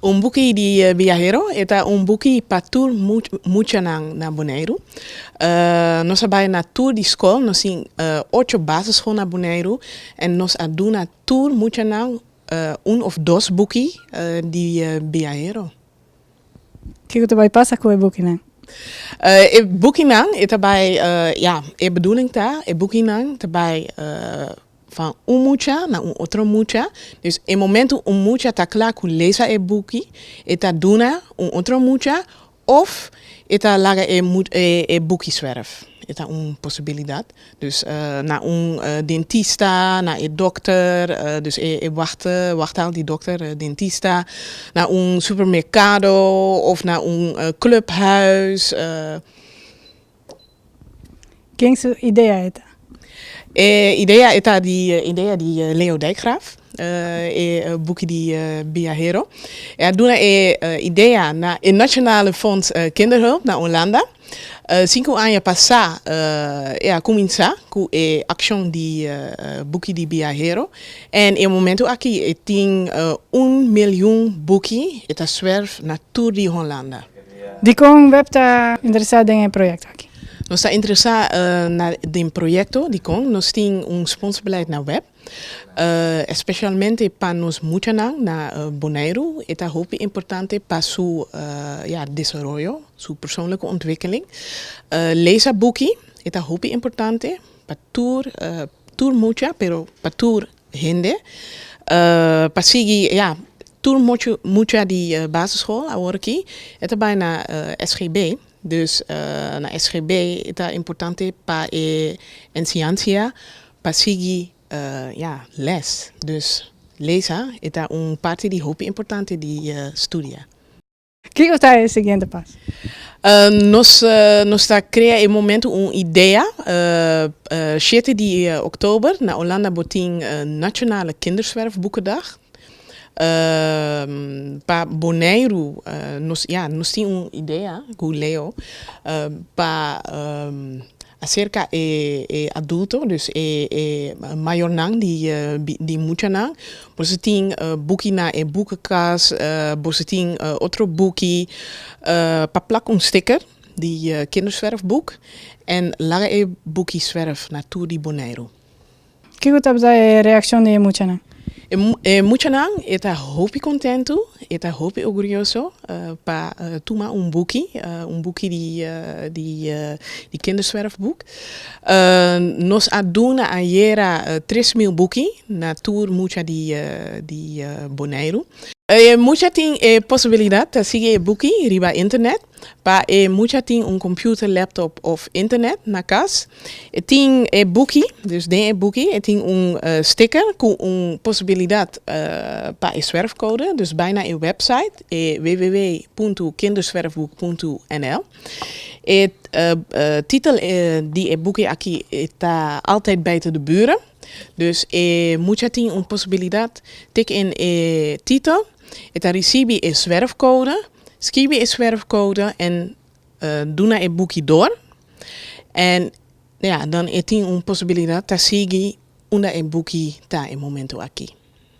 Un buki di viajero eta un buki pa tour mucha na Bonaire. Nos abai na tour di school, nos in 8 basisschool na Bonaire en nos aduna tour mucha un of dos buki di viajero. Kiko te bai pasa ko e buki nang? E buki nang eta bai e bedoeling ta e buki nang te bai van un mucha na un otro mucha. Dus in momento un mucha ta klaar ku lezen e buki, eta duna un otro mucha of eta laga e buki zwerf. Eta un possibilidad. Dus na un dentista, na e dokter, dus wacht al die dokter, dentista, na un supermercado of na un clubhuis. Quem su idea eta? Idea eta idea di Leo Dijkgraaf. Boekje die Viajero. Doen idea na het Nationale Fonds Kinderhulp na Hollanda. 5 anos passar, começar com a ação de boekje die Viajero. En in momento aqui tem 1 miljoen boekje eta zwerf na tour di Hollanda. Die kon web ta interessado em project aqui. Nós está interessado na de projeto de com nós tem sponsorbeleid na web, especialmente para nos muchanan na Bonaire. Eta hoop importante para su desarrollo, su persoonlijke ontwikkeling. Lezen boekie, eta hoop importante para tour mucha, pero para tour hinde. Para seguir tour mucha die basisschool aorki, eta bijna SGB. Dus na SGB is importante para enseñanza, para seguir les. Dus lezen is een parte die hoop importante die studia. Que está o seguinte passo? Nós crea em momento idea. 7 de oktober na Hollanda boting Nationale Kinderzwerfboekendag. Pa Bonaire, nos tem ideia, com Leo, para acerca adulto, dus maior nang die mucha nang. Você tem boekie na boekenkast, você tem outro boekie, para plak sticker, die kinderzwerfboek, en laga boekie zwerf na tour di Bonaire. Que você a reação de mucha nang? Mucha nang eta hopi contento, eta hopi orgulloso pa tuma un boekie die kinderzwerfboek. Nos aduna ayer 3.000 boekie na tour mucha di Bonaire. Mucha ting possibilidad ta sigue boekie riba internet. Pa mucha ting computer, laptop of internet na kas. Ting boekie, dus de boekie, ting sticker ku possibilidad pa zwerfcode, dus bijna een website www.kinderzwerfboek.nl. Titel die boekie aki está altijd buiten de buren. Dus mucha ting possibilidad tik in titel. Eta recibi zwerfcode. Schrijf zwerfcode en doe naar het boekje door. En dan is het een possibiliteit dat zie je onder een boekje daar in momento aquí.